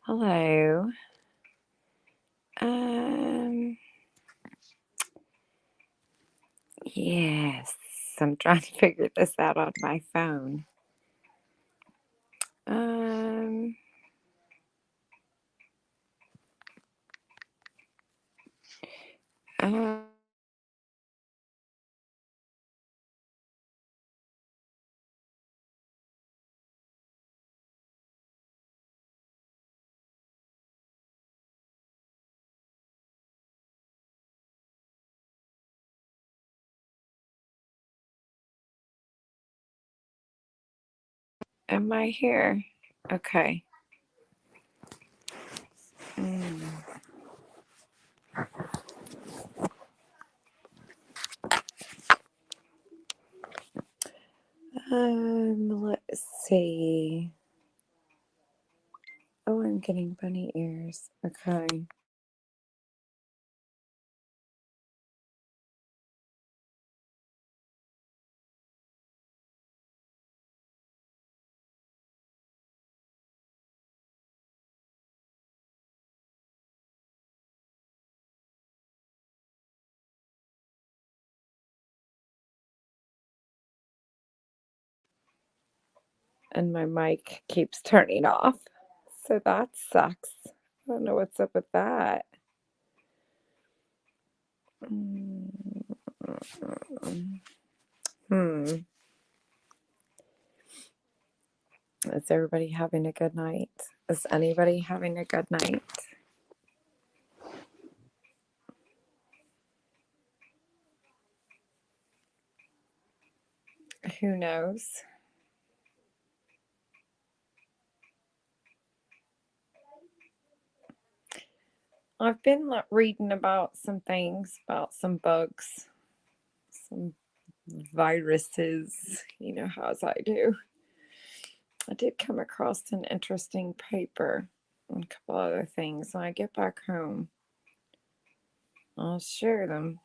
Hello. Um, yes, I'm trying to figure this out on my phone. Um, uh, am I here? Okay. Mm. Let's see. Oh, I'm getting bunny ears. Okay. And my mic keeps turning off. So that sucks. I don't know what's up with that. Hmm. Is everybody having a good night? Is anybody having a good night? Who knows? I've been reading about some things, about some bugs, some viruses, how as I do. I did come across an interesting paper and a couple other things. When I get back home, I'll share them.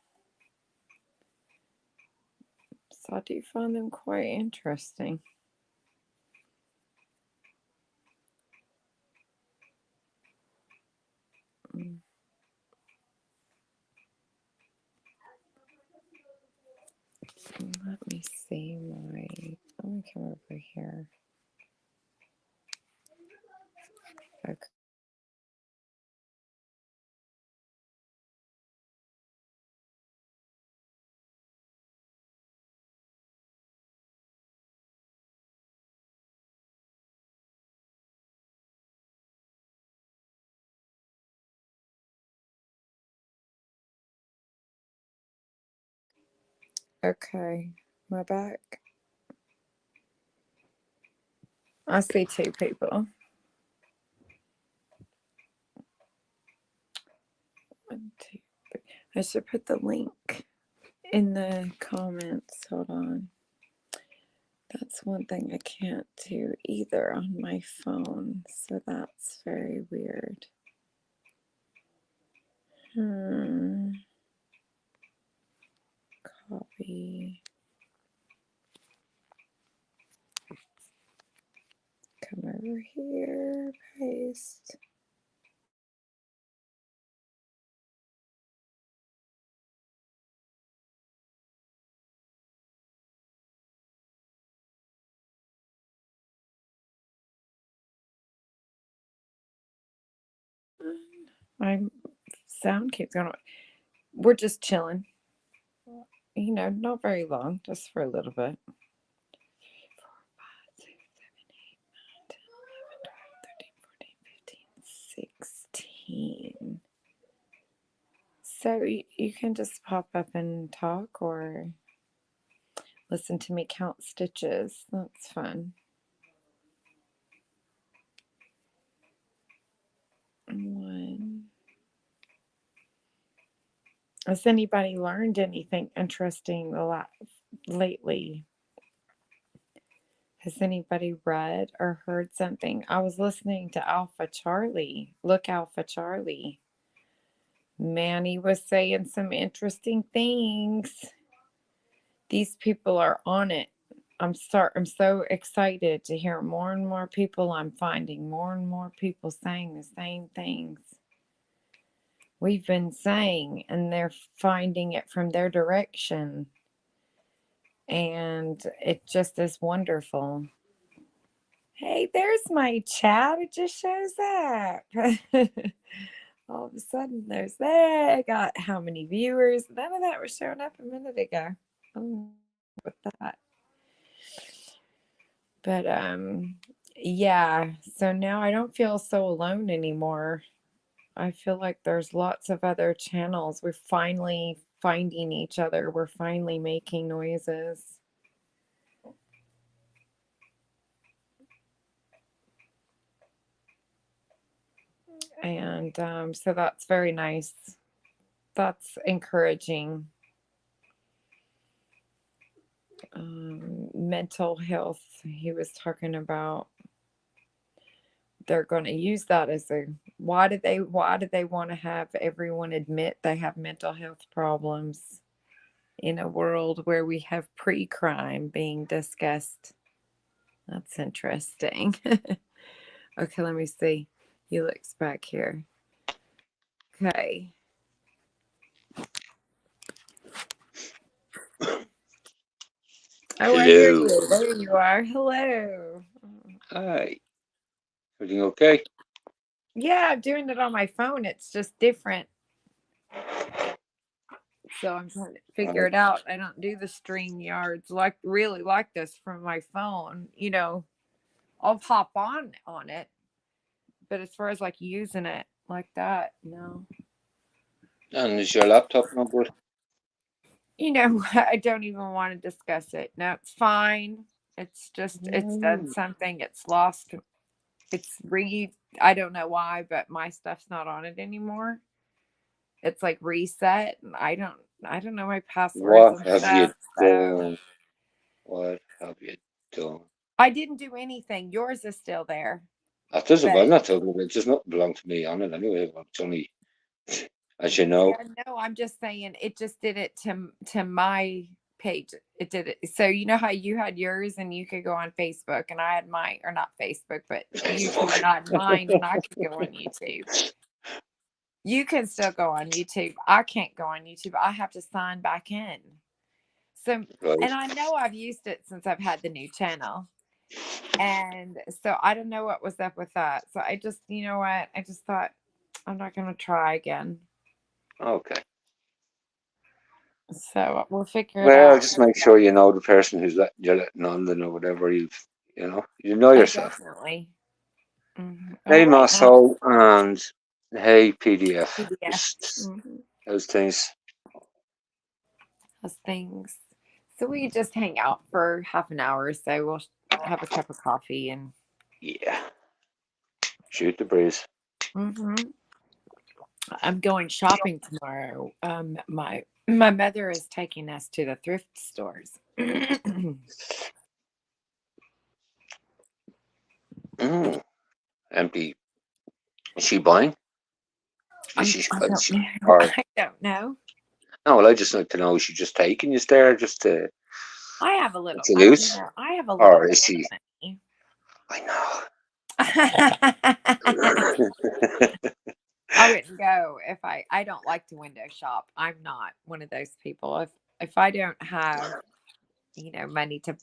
So I do find them quite interesting. Let me see my. Let me come over here. Okay. Okay. My back. I see two people. One, two, three. I should put the link in the comments. Hold on. That's one thing I can't do either on my phone. So that's very weird. Copy. Come over here. Paste. My sound keeps going. We're just chilling. Not very long, just for a little bit. 16. So you can just pop up and talk or listen to me count stitches. That's fun. One. Has anybody learned anything interesting lately? Has anybody read or heard something? I was listening to Alpha Charlie. Look, Alpha Charlie. Manny was saying some interesting things. These people are on it. I'm so excited to hear more and more people. I'm finding more and more people saying the same things we've been saying, and they're finding it from their direction. And it just is wonderful. Hey, there's my chat. It just shows up. All of a sudden, there's that. I got how many viewers? None of that was showing up a minute ago. With that. But yeah, so now I don't feel so alone anymore. I feel like there's lots of other channels. We're finally finding each other. We're finally making noises. And so that's very nice. That's encouraging. Mental health, he was talking about. They're going to use that as a why do they want to have everyone admit they have mental health problems in a world where we have pre-crime being discussed? That's interesting. Okay, let me see. He looks back here. Okay. Oh, I hear Hello. you. There you are. Hello. Hi. Everything okay? Yeah, I'm doing it on my phone. It's just different. So I'm trying to figure it out. I don't do the StreamYards like really like this from my phone. I'll hop on it, but as far as like using it like that, no. And is your laptop no good? I don't even want to discuss it. No, it's fine. It's just it's done something. It's lost. I don't know why, but my stuff's not on it anymore. It's like reset, and I don't know my passwords What and have you stuff. So done? What have you done? I didn't do anything. Yours is still there. That doesn't, well, But I'm not talking about it. Does not belong to me on it anyway. It's only, as you know. yeah, no, I'm just saying it just did it to my page. It did it. So you know how you had yours and you could go on Facebook and I had mine, or not Facebook, but YouTube, and I had mine and I could go on YouTube. You can still go on YouTube. I can't go on YouTube. I have to sign back in. So, Right. and I know I've used it since I've had the new channel. And so I don't know what was up with that. So I just, you know what? I just thought I'm not going to try again. Okay. So we'll figure it Well, out. just make sure you know the person you're letting on then or whatever you know Oh, yourself. definitely. Hey, All right. Maso, and hey, PDF. PDF. Just those things. Those things. So we could just hang out for half an hour or so. We'll have a cup of coffee and. Yeah. Shoot the breeze. I'm going shopping tomorrow. My mother is taking us to the thrift stores. Empty. Is she buying? I don't know. Or I don't know. no? Well, I just like to know. Is she just taking you there just to I have a little. to loot, I have a little or bit is she? of money. I know. I wouldn't go if I don't like to window shop. I'm not one of those people. If I don't have, money to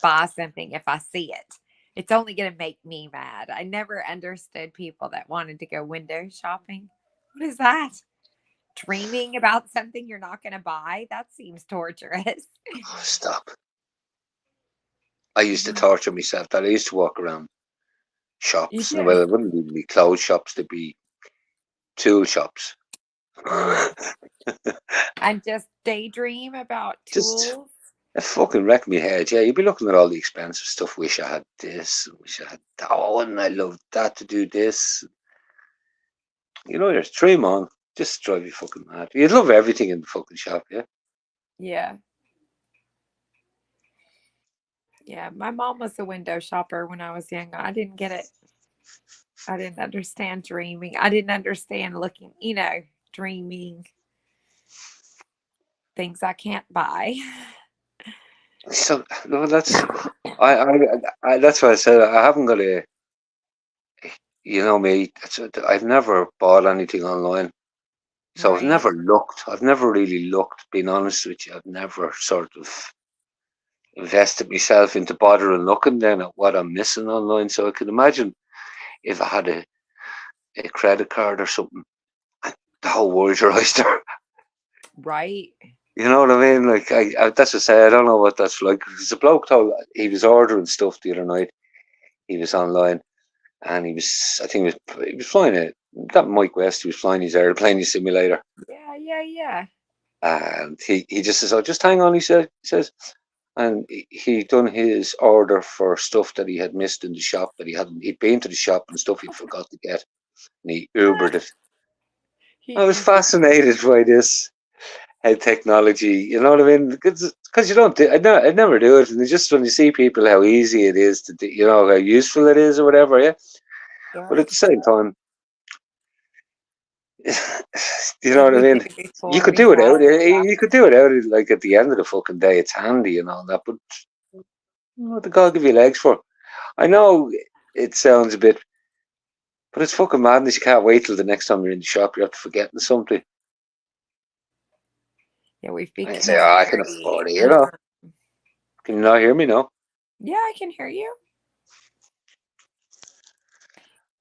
buy something, if I see it, it's only going to make me mad. I never understood people that wanted to go window shopping. What is that? Dreaming about something you're not going to buy? That seems torturous. Stop. I used to torture myself. That I used to walk around You shops, and do. well, it wouldn't even be clothes shops. There'd be tool shops. And just daydream about Just tools. it fucking wrecked me head. Yeah, you'd be looking at all the expensive stuff. Wish I had this. Wish I had that. Oh, and I love that to do this. There's dream on. Just drive you fucking mad. You'd love everything in the fucking shop, yeah. Yeah. Yeah. My mom was a window shopper when I was young. I didn't get it. I didn't understand dreaming. I didn't understand looking, dreaming things I can't buy. So no, that's why I said I haven't got a. You know me, I've never bought anything online, so I've Right. never looked. I've never really looked. Being honest with you, I've never sort of invested myself into bothering looking then at what I'm missing online. So I can imagine if I had a credit card or something, the whole world's your oyster. Right. You know what I mean? Like that's to say, I don't know what that's like. Because a bloke told he was ordering stuff the other night. He was online, and I think he was flying it. That Mike West, he was flying his airplane simulator, Yeah, yeah, yeah. and he just says, "Oh, just hang on," he says, and he done his order for stuff that he had missed in the shop that he'd been to the shop and stuff he'd forgot to get, and he Ubered it. I He was Ubered. fascinated by this how technology, you know what I mean? Because you don't, I'd never do it, and just when you see people how easy it is to do, you know how useful it is or whatever, yeah. But Yeah. at the same time, you know Did what I we mean? think You before could we do it had out. it? You could do it out. Like at the end of the fucking day, it's handy and all that. But what the God give you legs for? I know it sounds a bit, but it's fucking madness. You can't wait till the next time you're in the shop. You're after forgetting something. Yeah, we've And you say, become "Oh, I can very. afford it." You know? Can you not hear me? No. Yeah, I can hear you.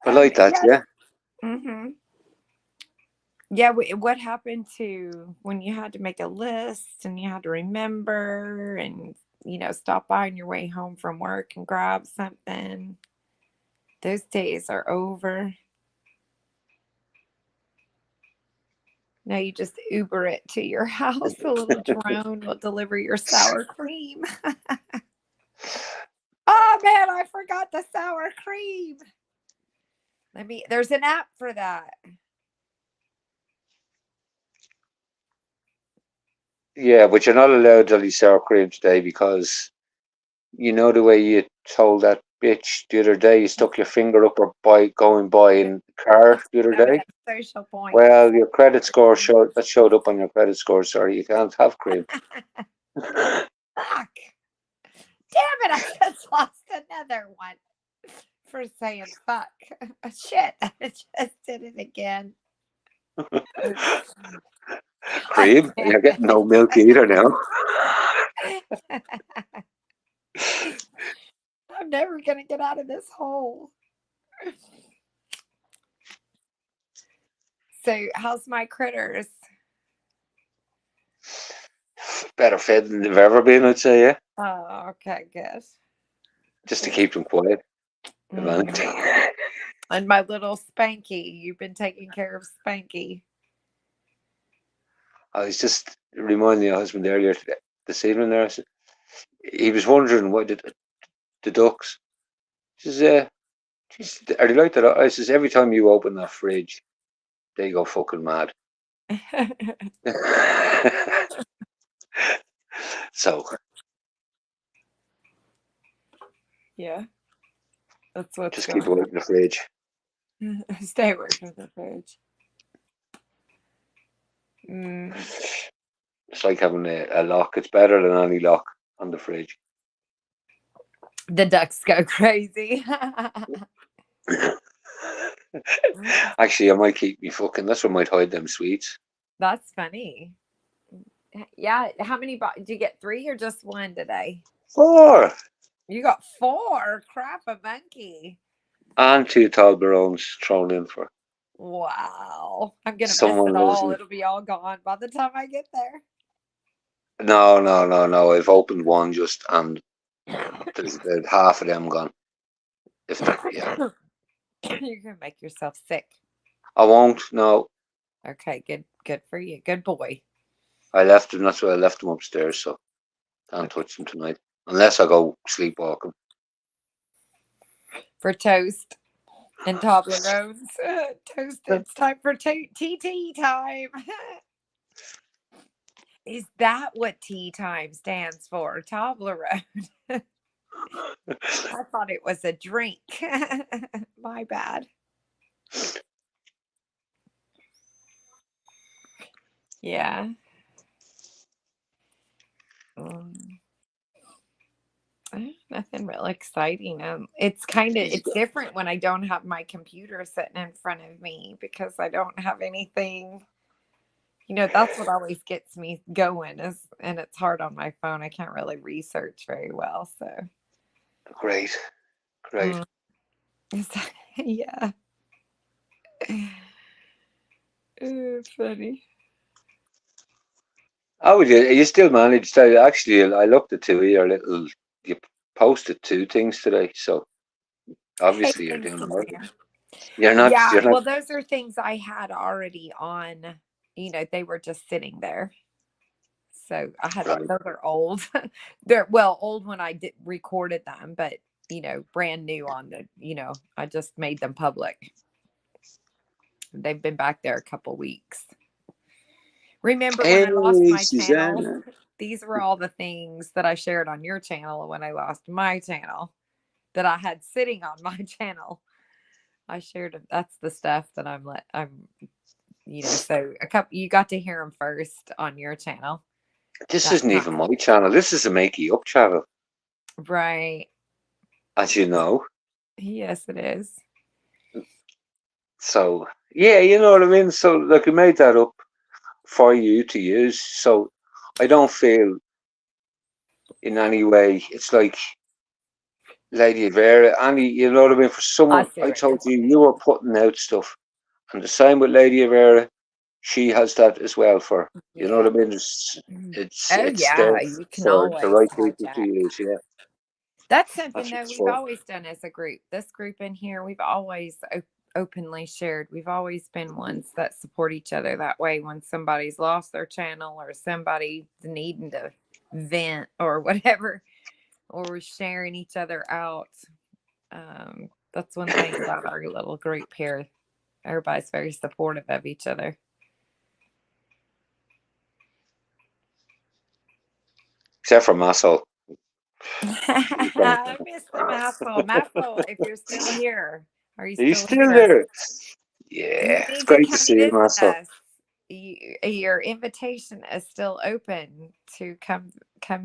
I like that. Yes. Yeah. Mm-hmm. Yeah, what happened to when you had to make a list and you had to remember and stop by on your way home from work and grab something? Those days are over. Now you just Uber it to your house. A little drone will deliver your sour cream. Oh man, I forgot the sour cream. There's an app for that. Yeah, but you're not allowed to eat sour cream today because you know the way you told that bitch the other day. You stuck your finger up her by going by in the car the other So day. many social points. Well, your credit score showed up on your credit score. Sorry, you can't have cream. Fuck. Damn it, I just lost another one for saying fuck. Shit, I just did it again. God Cream, and damn you're getting no milk it. either now. I'm never going to get out of this hole. So, how's my critters? Better fed than they've ever been, I'd say. Yeah, Oh, okay, good. just to keep them quiet. If Mm. anything. And my little Spanky, you've been taking care of Spanky. I was just reminding your husband earlier today, this evening there. He was wondering why the ducks. He says, "Are they like that?" I says, "Every time you open that fridge, they go fucking mad." So Yeah, that's what's just keep going away from the fridge. on. Stay away from the fridge. Mm. It's like having a lock. It's better than any lock on the fridge. The ducks go crazy. Actually, I might keep me fucking. That's where I might hide them sweets. That's funny. Yeah, how many do you get? Three or just one today? 4 You got four. Crap a monkey. and 2 Toblerones thrown in for Wow. I'm gonna miss it someone lives all. in. It'll be all gone by the time I get there. No, no, no, no. I've opened one just, and there's about half of them gone. If they're, yeah, You're gonna make yourself sick. I won't. No, Okay, good for you. Good boy. I left them. That's why I left them upstairs. So can't touch them tonight unless I go sleepwalking. For toast and Toblerones. Toast, it's time for tea time. Is that what tea time stands for? Toblerone. I thought it was a drink. My bad. Yeah. Um, Nothing real exciting. It's different when I don't have my computer sitting in front of me because I don't have anything. That's what always gets me going and it's hard on my phone. I can't really research very well. So, Great, great. mm, yeah. Funny. Oh, you still managed. I looked at two of your little. You posted two things today, so Hey, obviously you're thanks, doing well. Suzanne. You're not. Yeah, You're not. well, those are things I had already on. They were just sitting there. So I had Right. those are old. They're well old when I did recorded them, but brand new on I just made them public. They've been back there a couple weeks. Remember when Hey, I lost my channel? Suzanne. These were all the things that I shared on your channel when I lost my channel that I had sitting on my channel. I shared it. That's the stuff that so a couple you got to hear them first on your channel. This That isn't time. even my channel. This is a Makey Up channel, Right. as you know. Yes, it is. So yeah, you know what I mean. So like, we made that up for you to use. So I don't feel in any way. It's like Lady Vera, Annie. You know what I mean. For I someone, see I what you're told you saying. you were putting out stuff, and the same with Lady Vera. She has that as well. For you know what I Yeah. mean. It's Oh it's there yeah, you can for the always right people to hijack. use. Yeah, That's something that's what though it's we've for. always done as a group. This group in here, we've always openly shared. We've always been ones that support each other that way when somebody's lost their channel or somebody's needing to vent or whatever, or we're sharing each other out. That's one thing about our little group here. Everybody's very supportive of each other. Except for Muscle. I miss the Massel. Massel, if you're still here, are you He's still with still us? there. You Yeah, it's need to great to come see you, visit Muscle. us. Your invitation is still open to come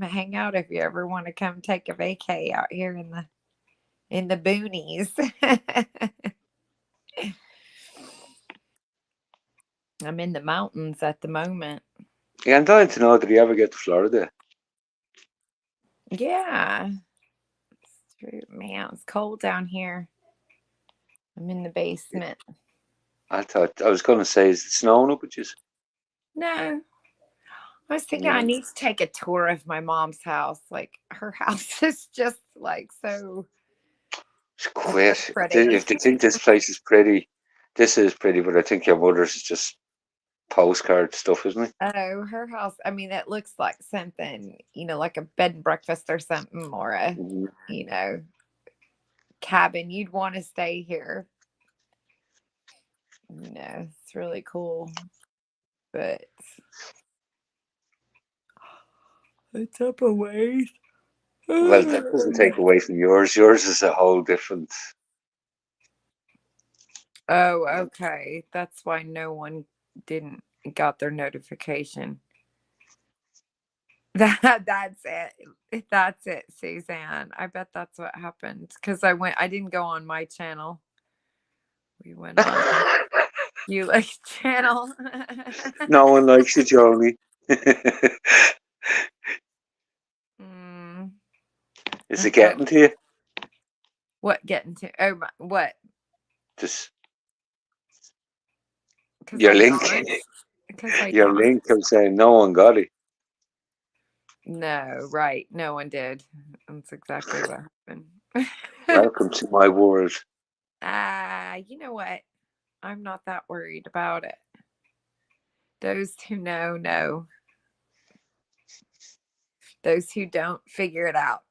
hang out if you ever want to come take a vacay out here in the boonies. I'm in the mountains at the moment. Yeah, I'm dying to know, did he ever get to Florida? Yeah, it's true, man. It's cold down here. I'm in the basement. I was going to say, is it snowing up at you? No, I was thinking I No, need to take a tour of my mom's house. Like her house is just like so it's it's so quit. pretty. If they think this place is pretty, this is pretty, but I think your mother's is just postcard stuff, isn't it? Oh, her house. I mean, it looks like something, like a bed and breakfast or something, or a, Mhm. you know, cabin. You'd want to stay here. It's really cool. But it's up a ways. Well, that doesn't take away from yours. Yours is a whole different. Oh, okay. That's why no one didn't got their notification. That's it. That's it, Suzanne. I bet that's what happened because I didn't go on my channel. We went on you like channel. No one likes you, Joni. Mm, Is I it thought getting to you? what getting to what Just because your I link. don't because I Your don't link. I'm saying no one got it. no right no one did. That's exactly what happened. Welcome to my world. You know what? I'm not that worried about it. Those who know. Those who don't figure it out.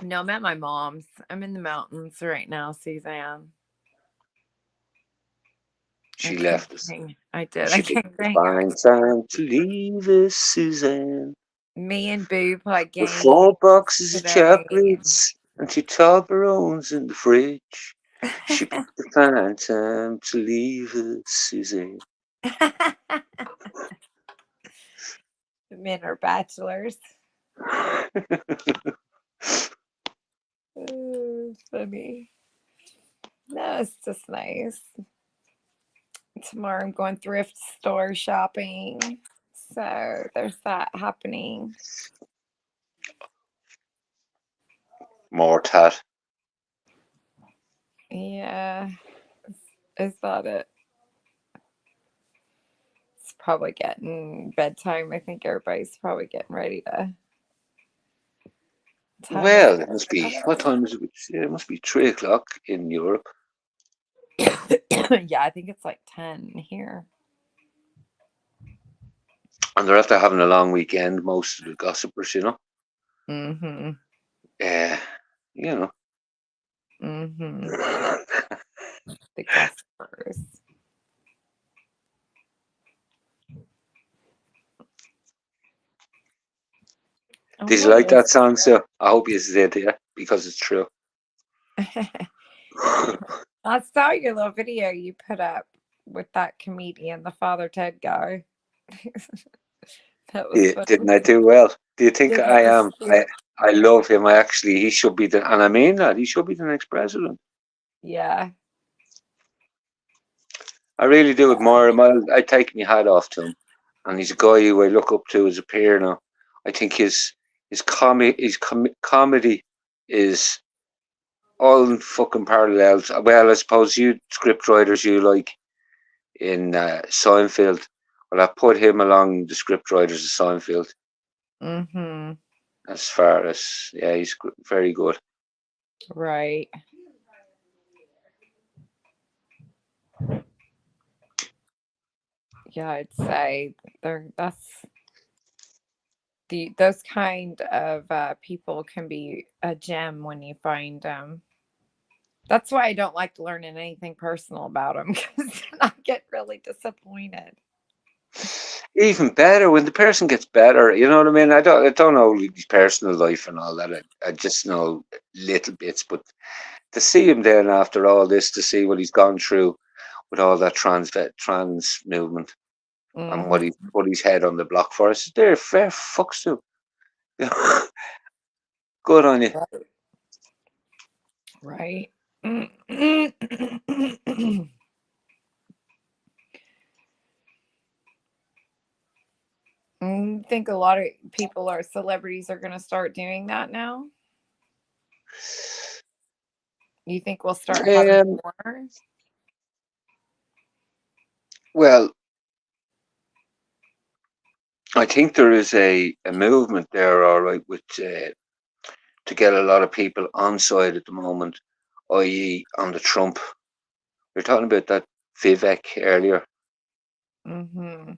No, I'm at my mom's. I'm in the mountains right now, Suzanne. I She came left us. hang. I did. I She came picked to the hang out. fine time to leave us, Suzanne. Me and Boo play With games 4 boxes of today. chocolates and 2 Toblerones in the fridge. She picked the fine time to leave us, Suzanne. Men are bachelors. Funny. No, it's just nice. Tomorrow I'm going thrift store shopping. So there's that happening. More tat. Yeah. Is that it? It's probably getting bedtime. I think everybody's probably getting ready to. Well, it must be, what time is it? Yeah, it must be 3 o'clock in Europe. Yeah, I think it's like 10 here. And they're after having a long weekend, most of the gossipers, you know. Mm-hmm. Yeah, you know. Mm-hmm. The gossipers. Did you like that song, sir? I hope you did, yeah, because it's true. I saw your little video you put up with that comedian, the Father Ted guy. That was Yeah, funny. didn't I do well? Do you think Yeah, I that was am? cute. I love him. He should be the, and I mean that, he should be the next president. Yeah. I really do admire him. I take my hat off to him, and he's a guy who I look up to as a peer now. I think his comedy is all fucking parallels. Well, I suppose you script writers you like in Seinfeld. Well, I put him along the script writers of Seinfeld Mm-hmm. as far as, yeah, he's very good. Right. Yeah, I'd say those kind of people can be a gem when you find them. That's why I don't like learning anything personal about them because I get really disappointed. Even better when the person gets better. You know what I mean? I don't know his personal life and all that. I just know little bits, but to see him then after all this, to see what he's gone through with all that trans movement and what Mm-hmm. he put his head on the block for us, they're fair fucks too. Good on you. Right. You think a lot of people or celebrities are going to start doing that now? You think we'll start having Um, more? well, I think there is a movement there, all right, with to get a lot of people on side at the moment, i.e., on the Trump. We were talking about that Vivek earlier, Mm-hmm.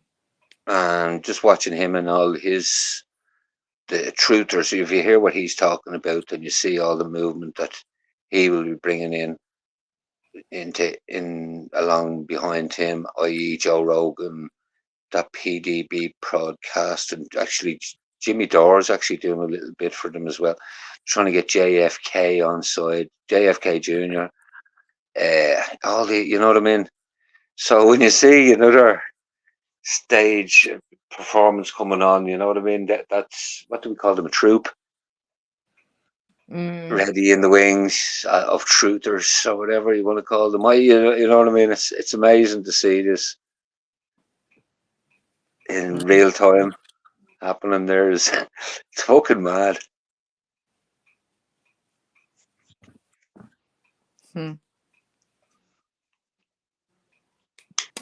and just watching him and all the truthers. If you hear what he's talking about, and you see all the movement that he will be bringing in along behind him, i.e., Joe Rogan, that PDB podcast, and actually Jimmy Dore's actually doing a little bit for them as well, trying to get JFK on side, JFK Jr. All the, you know what I mean. So when you see another stage performance coming on, you know what I mean. That's, what do we call them? A troop, ready in the wings of truthers or whatever you want to call them. You know what I mean. It's amazing to see this in real time happening. It's fucking mad.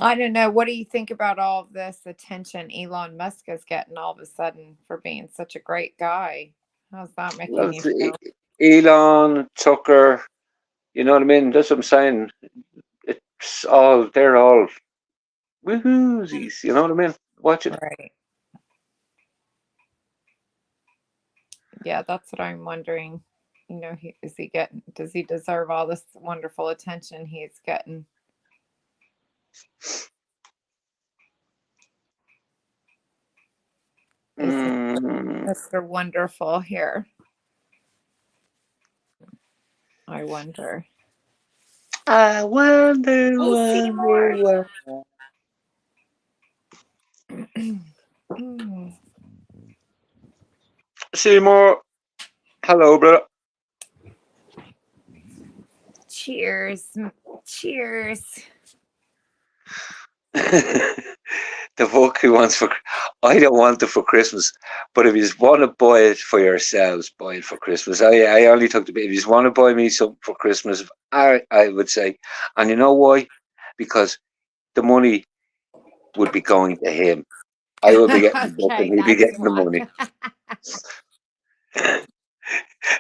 I don't know. What do you think about all of this attention Elon Musk is getting all of a sudden for being such a great guy? How's that Well, making you it's feel? Elon, Tucker, you know what I mean? That's what I'm saying. They're all woohoozies, you know what I mean? Watch it. Right. Yeah, that's what I'm wondering. Does he deserve all this wonderful attention he's getting? Is Mm, Mr. Wonderful here? I wonder. I wonder, Hey, Seymour. wonder, Mm. Seymour, hello, brother. Cheers. Cheers. The book he wants for. I don't want it for Christmas, but if you want to buy it for yourselves, buy it for Christmas. I only took the. If you want to buy me something for Christmas, I would say, and you know why? Because the money would be going to him. I would be getting the book, and Okay, he'd be that's getting the why. money.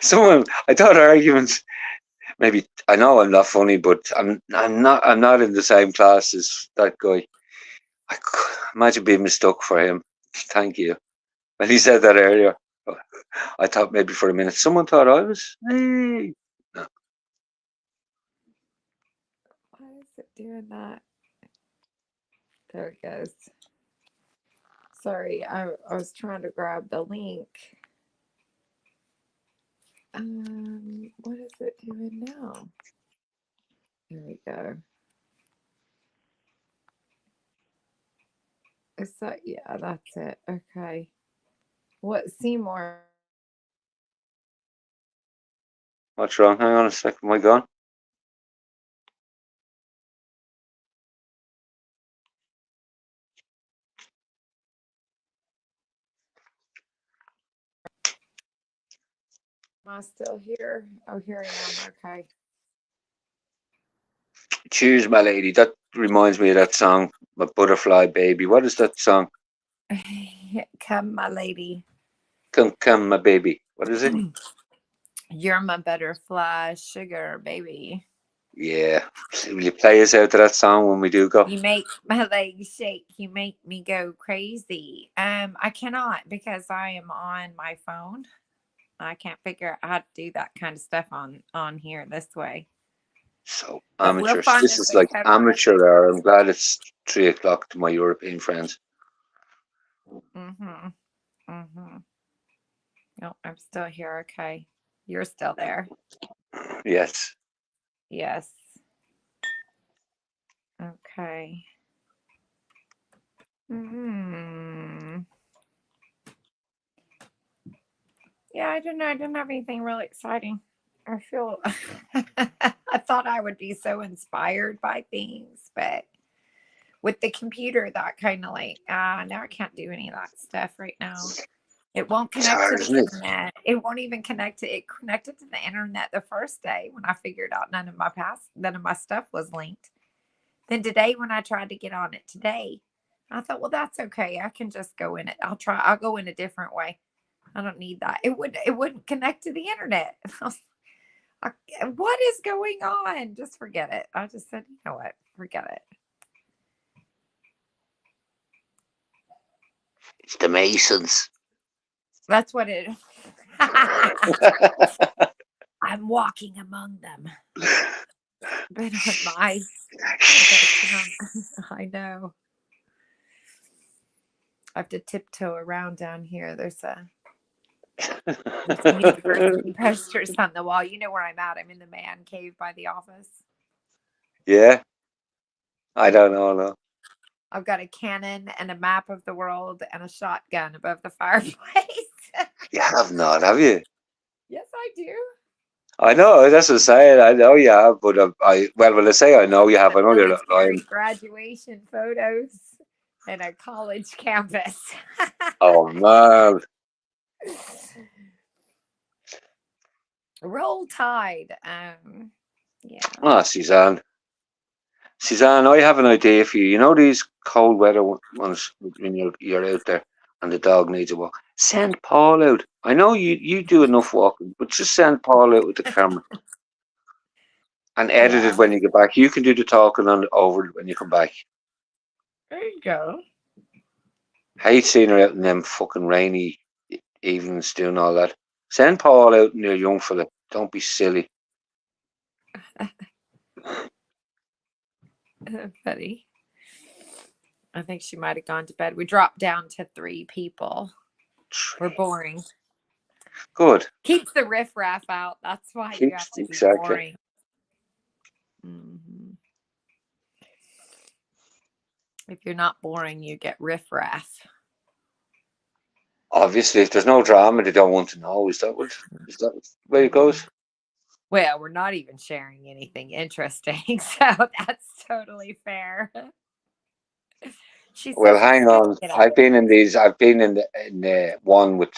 Someone, I thought arguments. Maybe I know I'm not funny, but I'm not in the same class as that guy. Imagine being mistook for him. Thank you. When he said that earlier, I thought maybe for a minute someone thought I was. Hey. No. Why is it doing that? There it goes. Sorry, I was trying to grab the link. What is it doing now? Here we go. Is that, yeah, that's it. Okay. What, Seymour? What's wrong? Hang on a second. Am I gone? Am I still here? Oh, here I am. Okay. Cheers, my lady. That reminds me of that song, "My Butterfly Baby." What is that song? Come, my lady. Come, come, my baby. What is it? You're my butterfly sugar baby. Yeah. Will you play us out to that song when we do go? You make my legs shake. You make me go crazy. I cannot because I am on my phone. I can't figure out how to do that kind of stuff on here this way. So But we'll amateurs. find This this is like recovery. amateur hour. I'm glad it's 3 o'clock to my European friends. Mm-hmm. Mm-hmm. No, I'm still here. Okay. You're still there. Yes. Yes. Okay. Hmm. Yeah, I don't know. I didn't have anything really exciting. I feel I thought I would be so inspired by things, but with the computer, that kind of like, now I can't do any of that stuff right now. It won't It's connect to hard, the isn't it? internet. It won't even connect to it. Connected to the internet the first day when I figured out none of my stuff was linked. Then today, when I tried to get on it today, I thought, well, that's okay. I can just go in it. I'll go in a different way. I don't need that. It wouldn't connect to the internet. What is going on? Just forget it. I just said, you know what? Forget it. It's the Masons. That's what it. I'm walking among them. But on my, I know. I have to tiptoe around down here. There's some university posters on the wall. You know where I'm at. I'm in the man cave by the office. Yeah, I don't know. No. I've got a cannon and a map of the world and a shotgun above the fireplace. You have not, have you? Yes, I do. I know. That's what I'm saying. I know you have, but when I say I know you have, I Some know you're not military lying. graduation photos and a college campus. Oh man. Roll Tide. Yeah. Ah, Suzanne. Suzanne, I have an idea for you. You know these cold weather ones when you're out there and the dog needs a walk. Send Paul out. I know you do enough walking, but just send Paul out with the camera and edit it Yeah. when you get back. You can do the talking on over when you come back. There you go. Hate seeing her out in them fucking rainy evenings doing all that. Send Paul out and your young fella. Don't be silly. Funny. I think she might have gone to bed. We dropped down to 3 people. We're boring. Good. Keeps the riffraff out. That's why you Keeps have to be exactly. boring. Hmm. If you're not boring, you get riffraff. Obviously, if there's no drama, they don't want to know. Is that where it goes? Well, we're not even sharing anything interesting, so that's totally fair. She Well, says she's hang gonna on. get out. I've been in these. I've been in the one with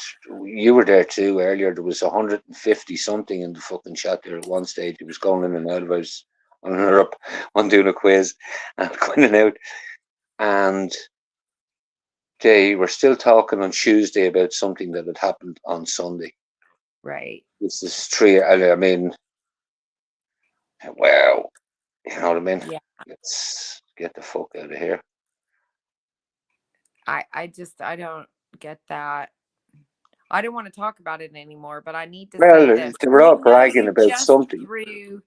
you were there too earlier. There was 150 something in the fucking chat there at one stage. It was going in and out. I was on another up on doing a quiz and going in and out. And they were still talking on Tuesday about something that had happened on Sunday. Right. This is three. I mean, well, you know what I mean. Yeah. Let's get the fuck out of here. I don't get that. I don't want to talk about it anymore, but I need to Well, say this. they were all bragging You about just something. threw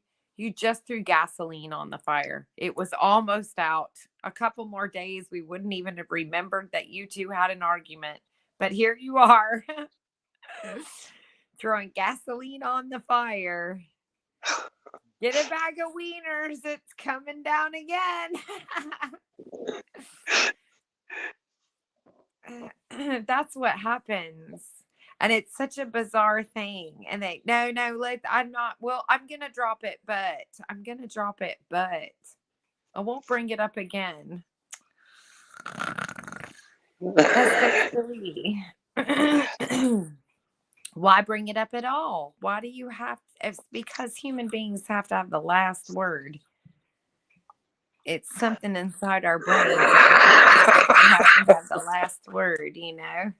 gasoline on the fire. It was almost out. A couple more days, we wouldn't even have remembered that you two had an argument. But here you are, throwing gasoline on the fire. Get a bag of wieners. It's coming down again. That's what happens. And it's such a bizarre thing. And they, no, I'm gonna drop it, but I won't bring it up again. That's so silly. Why bring it up at all? Why do you have to? It's because human beings have to have the last word. It's something inside our brains that has to have the last word, you know?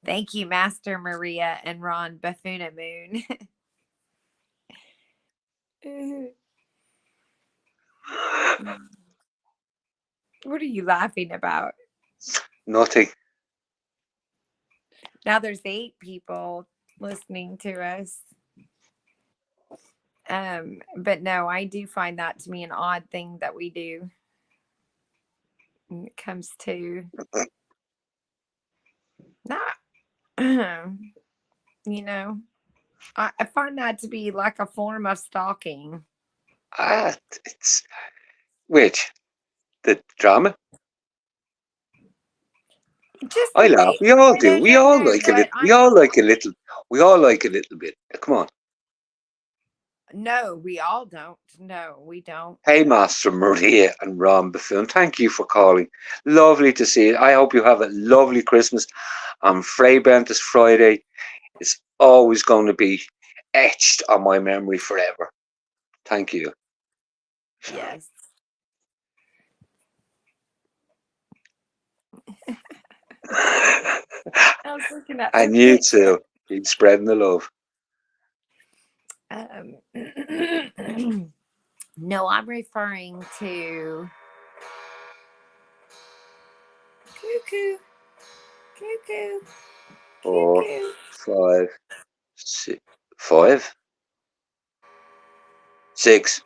Thank you, Master Maria and Ron Bafuna Moon. What are you laughing about? Nothing. Now there's 8 people listening to us. But no, I do find that to be an odd thing that we do when it comes to not, you know, I find that to be like a form of stalking. It's which the drama. Just I the laugh. way. We all do. No, We all no, like a but little. We all like a little. We all like a little bit. Come on. No, we all don't. No, we don't. Hey, Master Maria and Ron Buffoon, thank you for calling. Lovely to see you. I hope you have a lovely Christmas. I'm Freybrand this Friday. It's always going to be etched on my memory forever. Thank you. Yes. I was looking at And the you picture. too. Keep spreading the love. No, I'm referring to cuckoo, cuckoo, 4, cuckoo. 5, 6, 5, 6,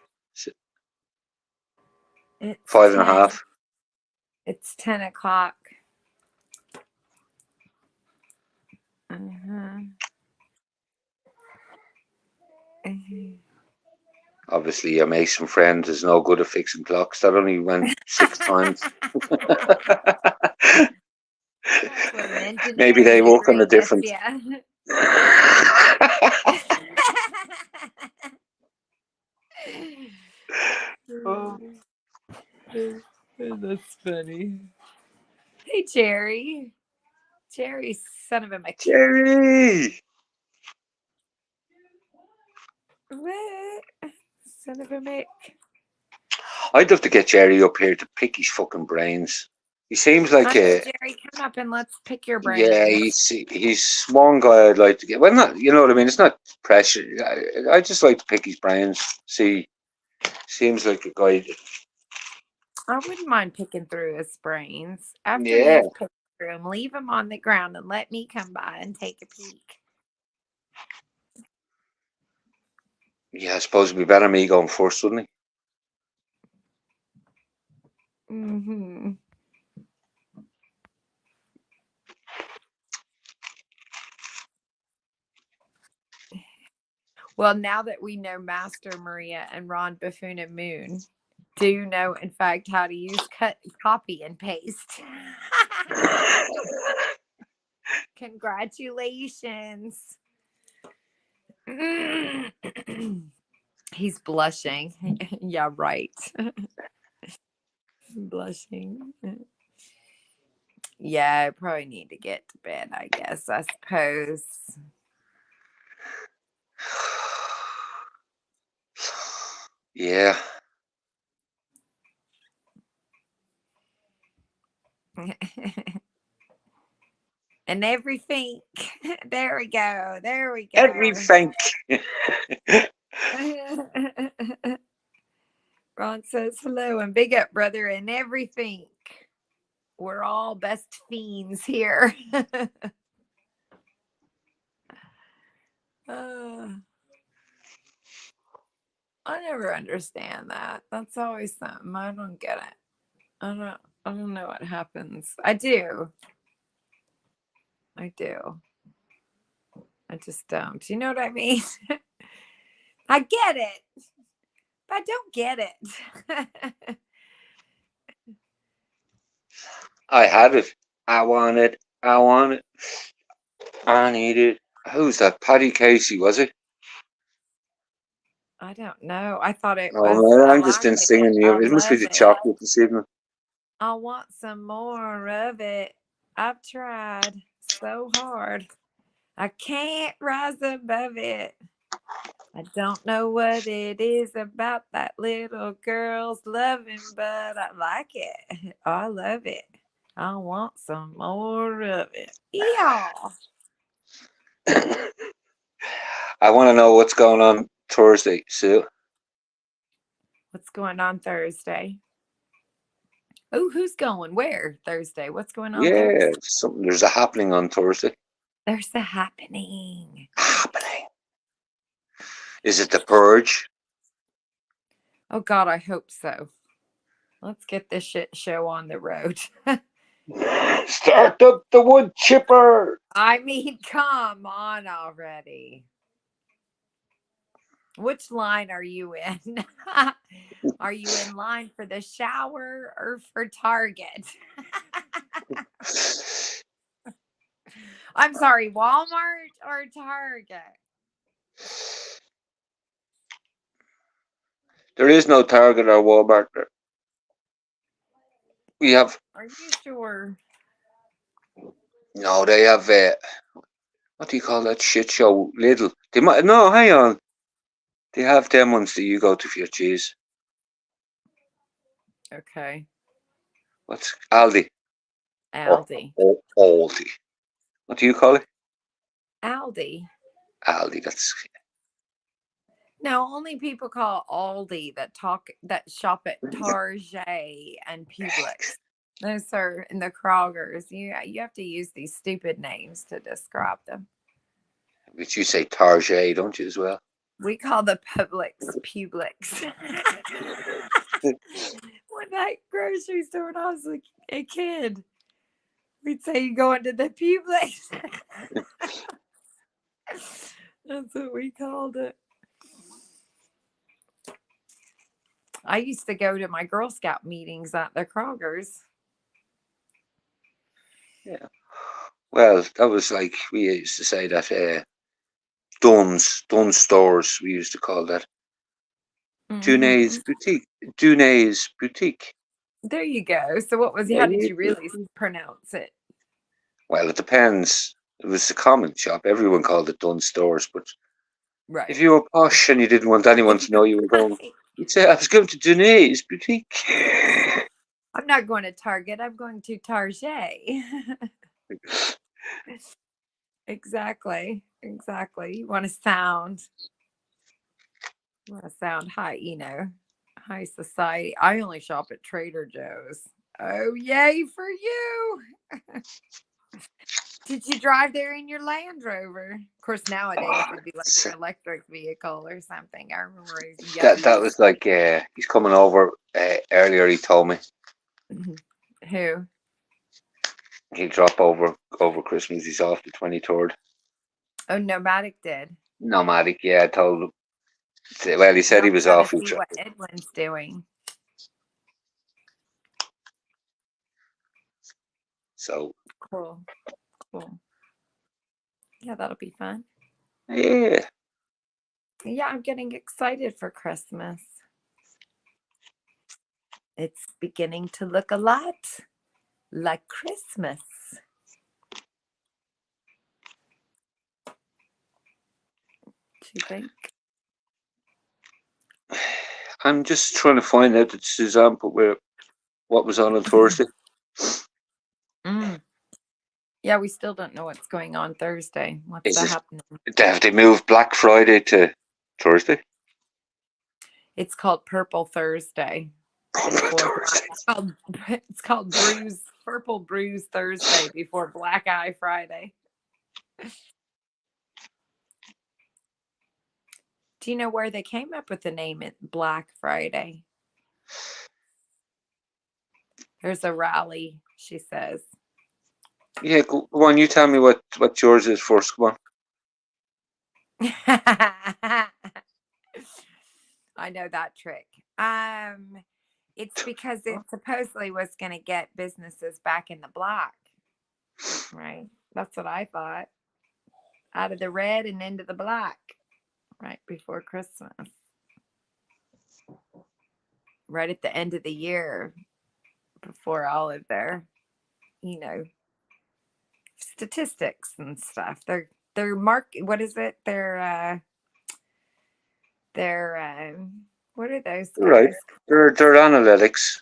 It's 5 and a 10. half. It's 10 o'clock. Uh-huh. Obviously, your Mason friend is no good at fixing clocks. That only went 6 times. That's what an engineer Maybe they work on a gets different. ya. Oh. That's funny. Hey, Jerry. Jerry, son of a Mick. Jerry! What? Son of a Mick. I'd love to get Jerry up here to pick his fucking brains. He seems like Jerry, come up and let's pick your brain. yeah, he's one guy I'd like to get. Well, not, you know what I mean? It's not pressure. I just like to pick his brains. See, seems like a guy. I wouldn't mind picking through his brains. After Yeah. you've picked through him, leave him on the ground and let me come by and take a peek. Yeah, I suppose it'd be better me going first, wouldn't it? Mm-hmm. Well, now that we know Master Maria and Ron Bafuna Moon, do know, in fact, how to use copy and paste. Congratulations. He's blushing. Yeah, right. Blushing. Yeah, I probably need to get to bed, I guess. I suppose. Yeah. And everything. There we go. There we go. Everything. Ron says hello and big up, brother, and everything. We're all best fiends here. I never understand that. That's always something. I don't get it. I don't know what happens. I do. I just don't. You know what I mean? I get it. But I don't get it. I had it. I want it. I want it. I need it. Who's that? Paddy Casey, was it? I don't know. I thought it Oh was. man, I I'm just like in singing it. you. I It must be love the it. chocolate this evening. I want some more of it. I've tried so hard. I can't rise above it. I don't know what it is about that little girl's loving, but I like it. I love it. I want some more of it. Yeah. I want to know what's going on Thursday, Sue. What's going on Thursday? Oh, who's going? Where Thursday? What's going on Yeah, Thursday? there's a happening on Thursday. There's a happening. Happening. Is it the Purge? Oh God, I hope so. Let's get this shit show on the road. Start up the wood chipper. I mean, come on already. Which line are you in? Are you in line for the shower or for Target? I'm sorry, Walmart or Target? There is no Target or Walmart. We have Are you sure? no. They have what do you call that shit show? Lidl. They might no. Hang on. They have them ones that you go to for your cheese. Okay. What's Aldi? Aldi. Or Aldi. What do you call it? Aldi. Aldi. That's No, only people call Aldi that shop at Target and Publix. Those are in the Kroger's. You have to use these stupid names to describe them. but you say Target, don't you as well? We call the Publix Publix. When that grocery store when I was a kid, we'd say you go into the Publix. That's what we called it. I used to go to my Girl Scout meetings at the Kroger's. Yeah. Well, that was like we used to say that Dunn's stores. We used to call that Dunay's boutique. Dunay's boutique. There you go. So what was? How did you really pronounce it? Well, it depends. It was a common shop. Everyone called it Dunn stores, but Right. if you were posh and you didn't want anyone to know you were going, you'd say, "I was going to Dunay's boutique." I'm not going to Target. I'm going to Target. Exactly. You want to sound high, high society. I only shop at Trader Joe's. Oh, yay for you. Did you drive there in your Land Rover? Of course, nowadays it'd be like your electric vehicle or something. I remember that was like he's coming over earlier. He told me Who? he'll drop over Christmas. He's off the 23rd. Oh, Nomadic did. Nomadic, yeah. I told him. Well, he said he was Gotta off. see what Edwin's doing. So Cool. Cool. Yeah, that'll be fun. yeah, Yeah, I'm getting excited for Christmas. It's beginning to look a lot like Christmas. Do you think? I'm just trying to find out that Suzanne put what was on Thursday. Mm. Yeah, we still don't know what's going on Thursday. What's Is it happening? have they moved Black Friday to Thursday? It's called Purple Thursday. Before it's called Bruise Purple Bruise Thursday before Black Eye Friday. Do you know where they came up with the name Black Friday? There's a rally, she says. Yeah, go on. You tell me what yours is first. Come on. I know that trick. It's because it supposedly was going to get businesses back in the black, right? That's what I thought. Out of the red and into the black, right before Christmas, right at the end of the year, before all of their, statistics and stuff. Their what is it? Their what are those guys? Right. They're analytics.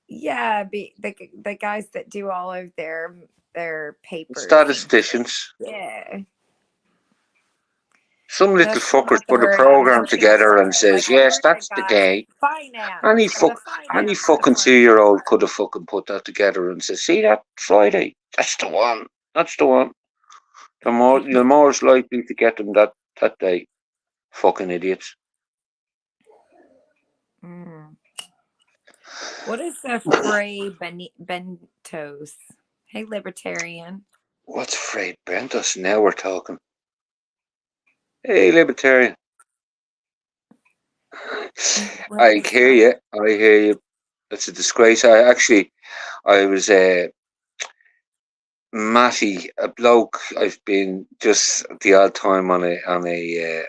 Yeah, the guys that do all of their papers. Statisticians. Yeah. Some little That's fuckers not the put a word I'm program looking together for. and says, Like, what yes, are that's the guys? day. Finance. Any The finance 2-year-old could have fucking put that together and said, see that Friday? That's the one. That's the one. You're more likely to get them that day. Fucking idiots. Mm. What is the Fray Bentos? Hey, libertarian. What's Fray Bentos? Now we're talking. Hey, libertarian. I hear you. I hear you. That's a disgrace. I was Matty, a bloke. I've been just the odd time on a.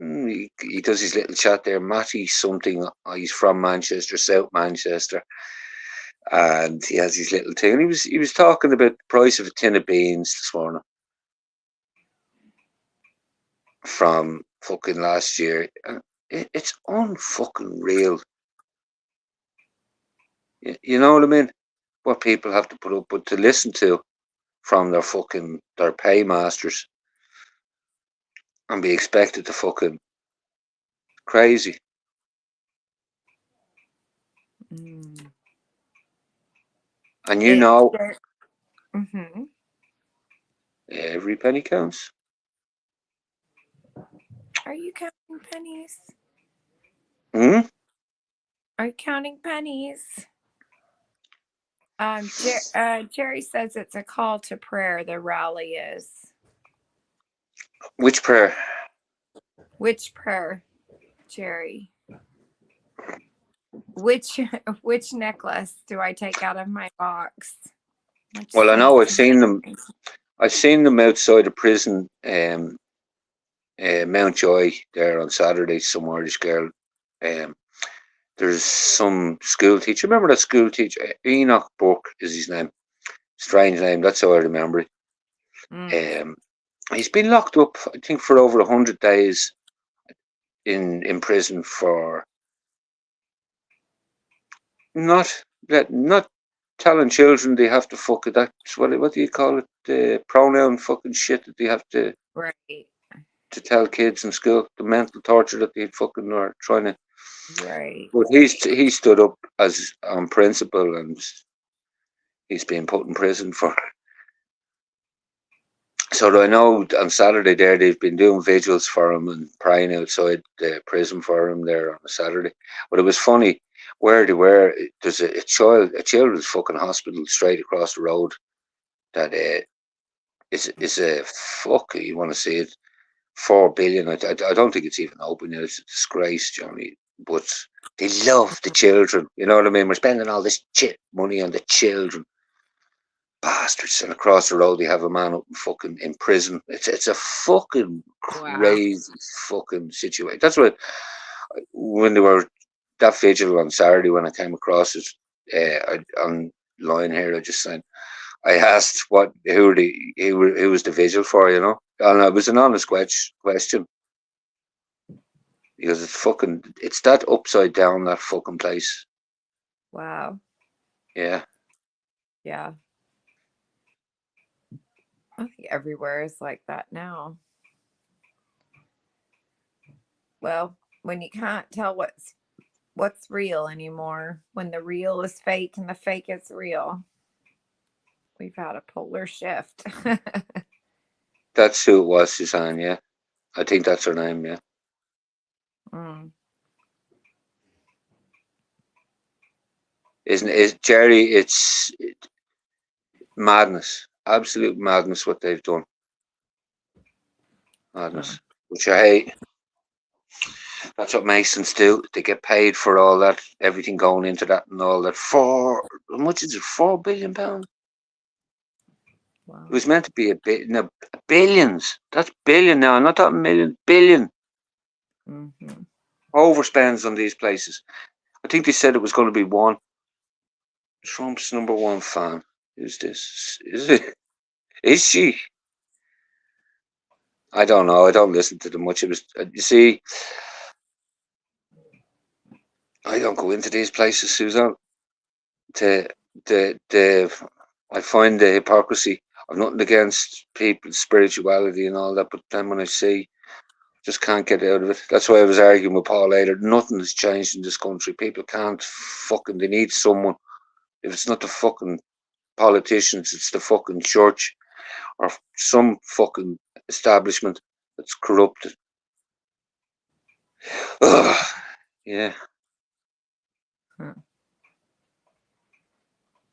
He does his little chat there. Matty something. He's from Manchester, South Manchester, and he has his little thing. He was talking about the price of a tin of beans this morning from fucking last year. And it's unfucking real. You know what I mean? What people have to put up with to listen to from their paymasters and be expected to fucking crazy. Mm. And mm-hmm. Every penny counts. Are you counting pennies? Hmm? Are you counting pennies? Jerry says it's a call to prayer. The rally is. Which prayer? Which prayer, Jerry? Which necklace do I take out of my box? Well, I know I've seen them. I've seen them outside of prison, Mountjoy there on Saturday. Some Irish girl. There's some school teacher. Remember that school teacher? Enoch Burke is his name. Strange name. That's how I remember it. He's been locked up, I think, for over 100 days in prison for not telling children they have to fuck it. That's what do you call it? The pronoun fucking shit that they have to tell kids in school. The mental torture that they fucking are trying to. Right. But he stood up as on principle, and he's been put in prison for. So I know on Saturday there they've been doing vigils for him and praying outside the prison for him there on a Saturday. But it was funny where they were. There's a children's fucking hospital straight across the road that is a fuck. You want to see it? 4 billion. I don't think it's even open yet. It's a disgrace, Johnny. But they love the children. You know what I mean? We're spending all this money on the children. bastards. And across the road, they have a man up fucking in prison. It's a fucking Wow. crazy fucking situation. That's what, when they were that vigil on Saturday, when I came across it online here, I just said, I asked who was the vigil for, you know, and it was an honest question, because it's that upside down, that fucking place. Wow. Yeah. Yeah. I think everywhere is like that now. Well, when you can't tell what's real anymore, when the real is fake and the fake is real, we've had a polar shift. That's who it was, Suzanne. Yeah, I think that's her name. Yeah. Mm. Isn't it, Jerry? It's madness, absolute madness what they've done. Madness, which I hate. That's what Masons do. They get paid for all that, everything going into that and all that. How much is it? £4 billion. Wow. It was meant to be a bit, no, billions. That's billion now. I'm not talking million, billion. Mm-hmm. Overspends on these places. I think they said it was going to be one. Trump's #1 fan. Who's this? Is it? Is she? I don't know. I don't listen to them much. It was. You see, I don't go into these places, Susan. I find the hypocrisy. I've nothing against people's spirituality and all that, but then when I see, just can't get out of it. That's why I was arguing with Paul later. Nothing has changed in this country. People can't fucking. They need someone. If it's not the fucking politicians, it's the fucking church or some fucking establishment that's corrupted. Ugh, yeah.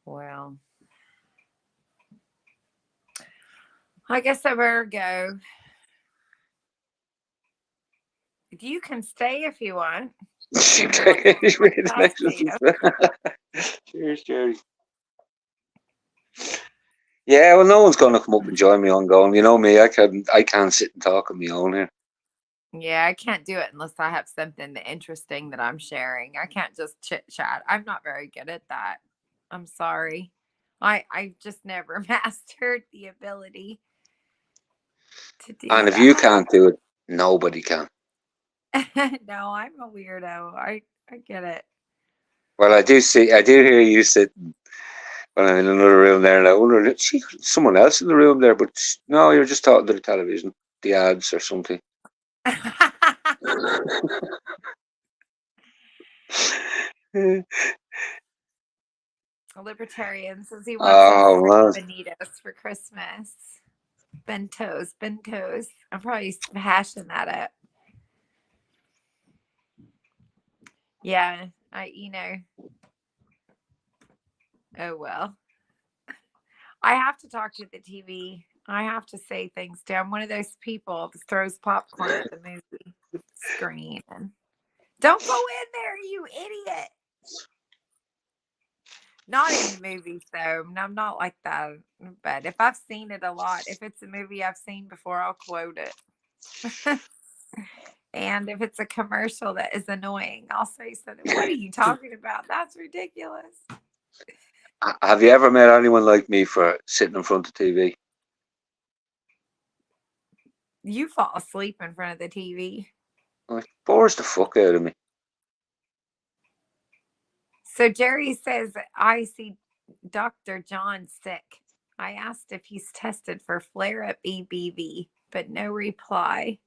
Well, I guess I better go. You can stay if you want. Cheers, Jerry. Yeah, well, no one's going to come up and join me on going. You know me, I can't sit and talk on my own here. Yeah, I can't do it unless I have something interesting that I'm sharing. I can't just chit chat. I'm not very good at that. I'm sorry. I just never mastered the ability to do And if that. you can't do it, nobody can. No, I'm a weirdo. I get it. Well, I do hear you sitting when I'm in another room there, and I wonder, see someone else in the room there, but no, you're just talking to the television, the ads or something. A libertarian says he wants Oh man. some bonitos for Christmas. Bentos. I'm probably hashing that up. Yeah, oh well. I have to talk to the TV. I have to say things to. I'm one of those people that throws popcorn at the movie screen. Don't go in there, you idiot. Not in the movies, though. I'm not like that. But if I've seen it a lot, if it's a movie I've seen before, I'll quote it. And if it's a commercial that is annoying, I'll say something. What are you talking about? That's ridiculous. Have you ever met anyone like me for sitting in front of TV? You fall asleep in front of the TV. It bores the fuck out of me. So Jerry says, I see Dr. John sick. I asked if he's tested for flare-up EBV, but no reply.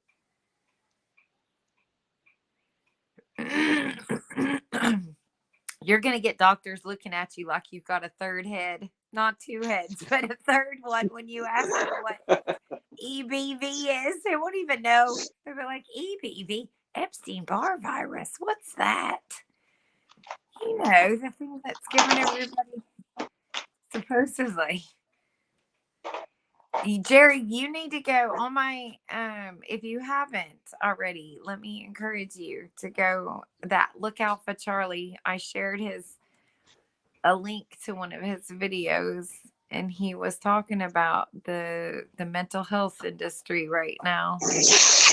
You're going to get doctors looking at you like you've got a third head. Not two heads, but a third one when you ask them what EBV is. They won't even know. They'll be like, EBV? Epstein-Barr virus. What's that? You know, the thing that's giving everybody supposedly. Jerry, you need to go on my if you haven't already, let me encourage you to go that Look Out for Charlie. I shared a link to one of his videos and he was talking about the mental health industry right now.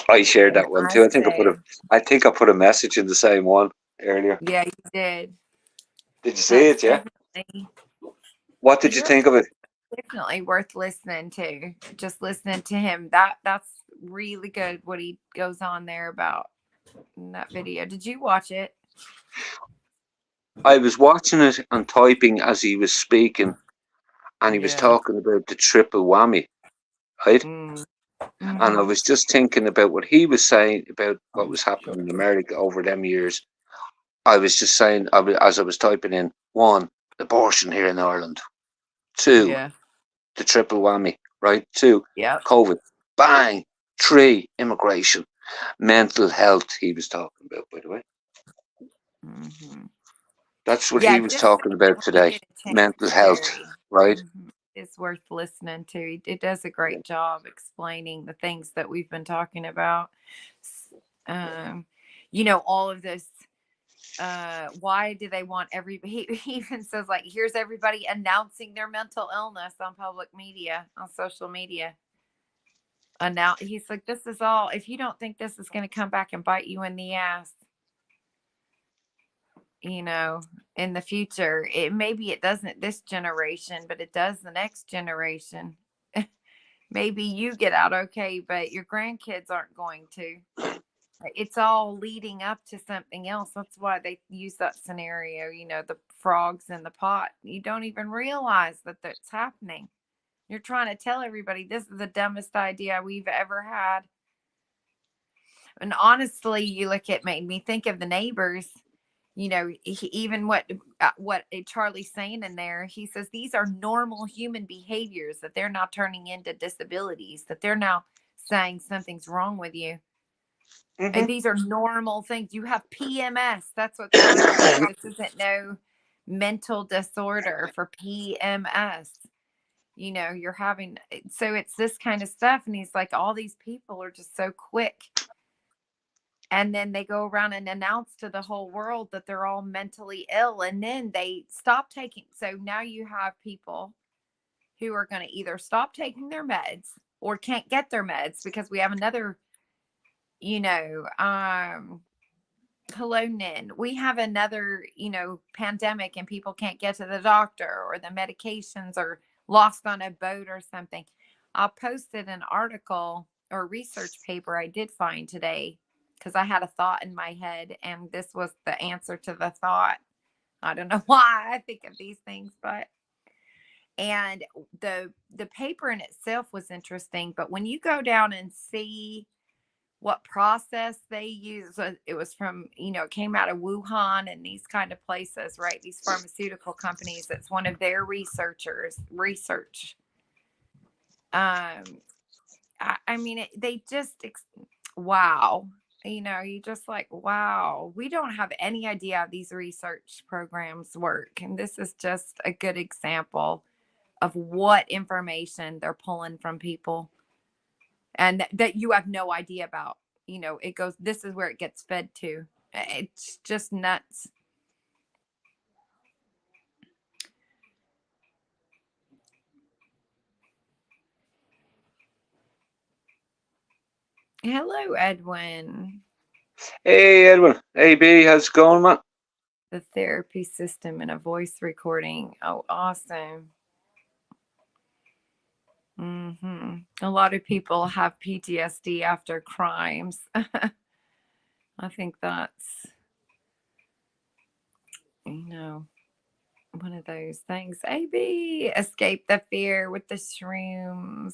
I shared And that one I too. said, I think I put a message in the same one earlier. yeah, you did. Did you see That's it? Yeah. definitely, What did you you're think of it? definitely worth listening to. Just listening to him. That's really good what he goes on there about in that video. Did you watch it? I was watching it and typing as he was speaking, and he was Yeah. talking about the triple whammy, right? Mm. And I Mhm. was just thinking about what he was saying about what was happening in America over them years. I was just saying, as I was typing in, one, abortion here in Ireland. Two, Yeah. the triple whammy, right? Two, Yep. COVID. Bang. Three, immigration. Mental health, he was talking about, by the way. Mm-hmm. That's what Yeah, he was just talking about when you today. get a chance, Mental health, Terry. right? Mhm. It's worth listening to. It does a great job explaining the things that we've been talking about. S- Um, all of this. Why do they want everybody? He even says, like, here's everybody announcing their mental illness on public media, on social media. He's like, this is all. If you don't think this is going to come back and bite you in the ass, you know, in the future, maybe it doesn't this generation, but it does the next generation. Maybe you get out okay, but your grandkids aren't going to. It's all leading up to something else. That's why they use that scenario, the frogs in the pot. You don't even realize that that's happening. You're trying to tell everybody this is the dumbest idea we've ever had. And honestly, made me think of the neighbors. Even what Charlie's saying in there. He says these are normal human behaviors, that they're now turning into disabilities, that they're now saying something's wrong with you. And Mm-hmm. these are normal things. You have PMS. That's what's happening. This isn't no mental disorder for PMS. You're having, so it's this kind of stuff. And he's like, all these people are just so quick. And then they go around and announce to the whole world that they're all mentally ill. And then they stop taking. So now you have people who are going to either stop taking their meds or can't get their meds because we have another, hello, Nin. We have another, pandemic and people can't get to the doctor, or the medications are lost on a boat or something. I posted an article or research paper I did find today because I had a thought in my head and this was the answer to the thought. I don't know why I think of these things, and the paper in itself was interesting, but when you go down and see what process they use, it was from, it came out of Wuhan and these kind of places, right? These pharmaceutical companies. It's one of their research. I mean, they just, wow. You just like, wow, we don't have any idea how these research programs work. And this is just a good example of what information they're pulling from people and that you have no idea about. It goes, this is where it gets fed to. It's just nuts. Hello, Edwin. Hey, Edwin. Hey, B. How's it going, man? The therapy system and a voice recording. Oh, awesome. A lot of people have PTSD after crimes. I think that's, one of those things. AB, escape the fear with the shrooms.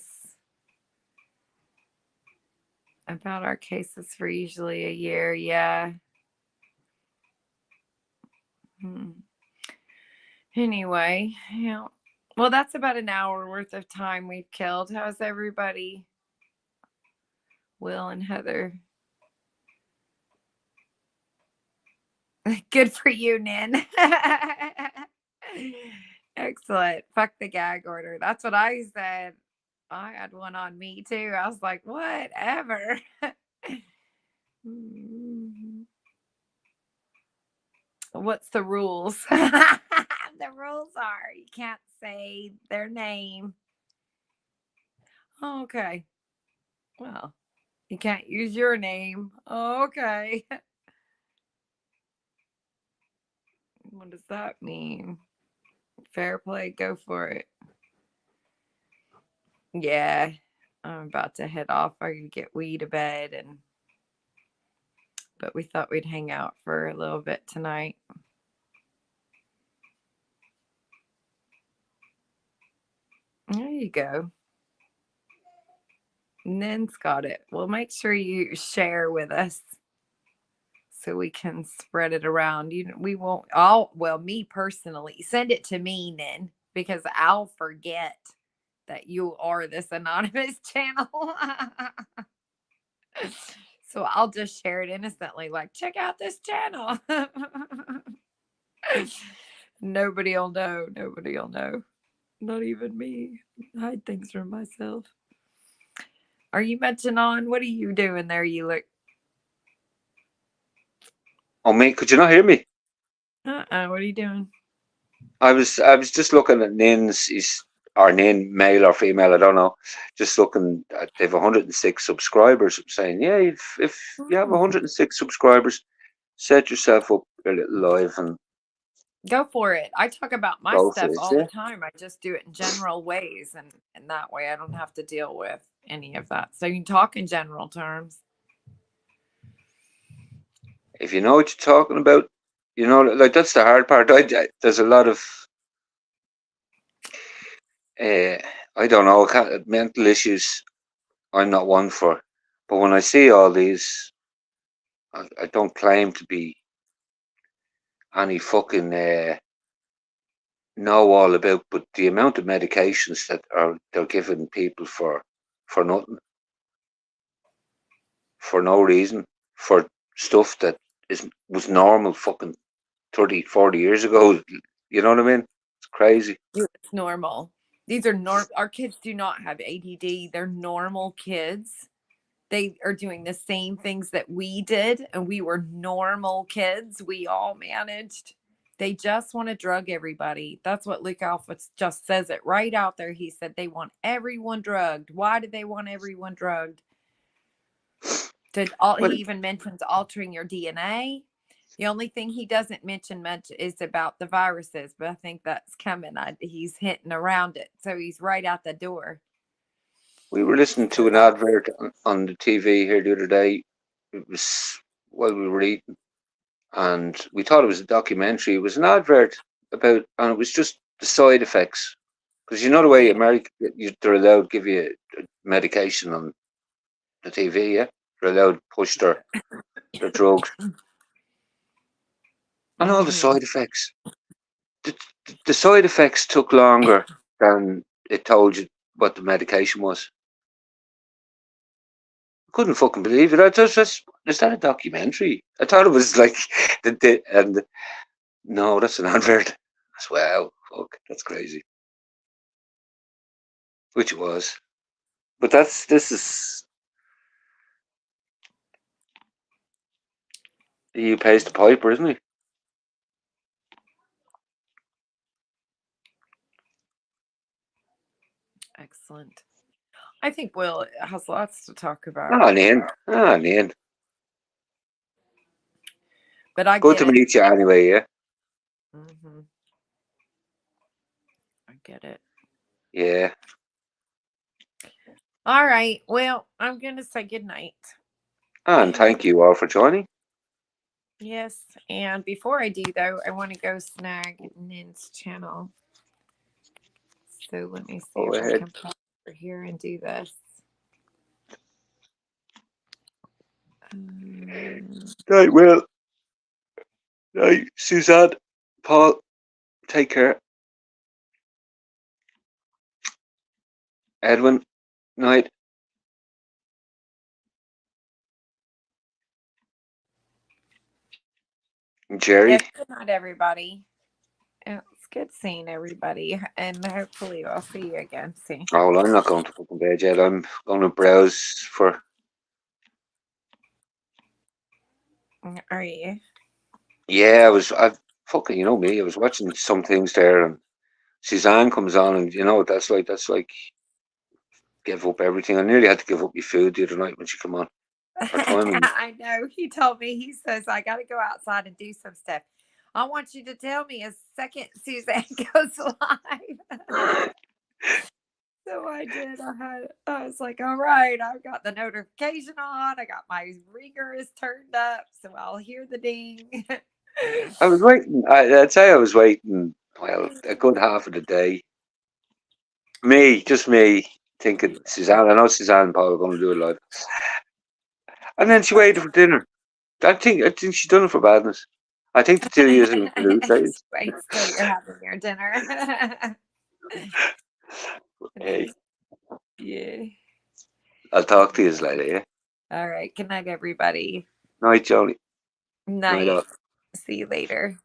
About our cases for usually a year. Yeah. Anyway, yeah. Well, that's about an hour worth of time we've killed. How's everybody? Will and Heather. Good for you, Nin. Excellent. Fuck the gag order. That's what I said. I had one on me too. I was like, whatever. What's the rules? The rules are you can't say their name. Okay. Well, you can't use your name. Okay. What does that mean? Fair play, go for it. Yeah, I'm about to head off. I can get Wee to bed, but we thought we'd hang out for a little bit tonight. There you go. Nen's got it. Well, make sure you share with us so we can spread it around. We won't well, me personally, send it to me, Nen, because I'll forget that you are this anonymous channel. So I'll just share it innocently, like, check out this channel. Nobody will know. Nobody will know. Not even me. Hide things from myself. Are you mentioning on? What are you doing there? You look. Oh, mate, could you not hear me? What are you doing? I was just looking at Nin's, or Nin, male or female, I don't know. Just looking at, they've 106 subscribers. I'm saying, yeah, if you have 106 subscribers, set yourself up a little live and Go for it. I talk about my go stuff for it, all yeah. the time. I just do it in general ways, and that way I don't have to deal with any of that. So you can talk in general terms. If you know what you're talking about, you know, like that's the hard part. There's a lot of, I don't know, mental issues. I'm not one for, but when I see all these, I don't claim to be any fucking know all about, but the amount of medications that they're giving people for nothing, for no reason, for stuff that was normal fucking 30, 40 years ago. You know what I mean? It's crazy. It's normal. These are our kids do not have ADD. They're normal kids. They are doing the same things that we did, and we were normal kids. We all managed. They just want to drug everybody. That's what Luke Alpha just says it right out there. He said they want everyone drugged. Why do they want everyone drugged? He even mentions altering your DNA. The only thing he doesn't mention much is about the viruses, but I think that's coming. He's hinting around it, so he's right out the door. We were listening to an advert on the TV here the other day. It was while we were eating, and we thought it was a documentary. It was an advert about, and it was just the side effects. Because you know the way America, they're allowed to give you medication on the TV, yeah? They're allowed to push their drugs. And all the side effects. The side effects took longer than it told you what the medication was. I couldn't fucking believe it. Is that a documentary? I thought it was like no, that's an advert. Wow, fuck, that's crazy. Which it was. But this is he pays the piper, isn't he? Excellent. I think Will has lots to talk about. Nan. But I good to meet you anyway, yeah. Mm-hmm. I get it. Yeah. All right. Well, I'm gonna say good night. And thank you all for joining. Yes, and before I do though, I want to go snag Nin's channel. So let me see if I can pop over here and do this. Right, Will. Right, Suzanne, Paul, take care. Edwin, night. Jerry. Yes, good night, everybody. It's good seeing everybody, and hopefully I'll see you again soon. Oh, well, I'm not going to fucking bed yet. I'm going to browse for. Are you? Yeah, I fucking, you know me. I was watching some things there and Suzanne comes on, and that's like give up everything. I nearly had to give up my food the other night when she come on. Her timing. I know. He told me, he says, I got to go outside and do some stuff. I want you to tell me a second Suzanne goes live. So I did. I was like, all right, I've got the notification on. I got my ringer is turned up, so I'll hear the ding. I was waiting. I'd say I was waiting. Well, a good half of the day. Just me, thinking Suzanne. I know Suzanne and Paul are going to do it live, and then she waited for dinner. I think she's done it for badness. I think the two of you are in collude. Wait till you're having your dinner. Hey, Yeah. I'll talk to you later. Yeah. All right. Good night, everybody. Night, Johnny. Night. all. See you later.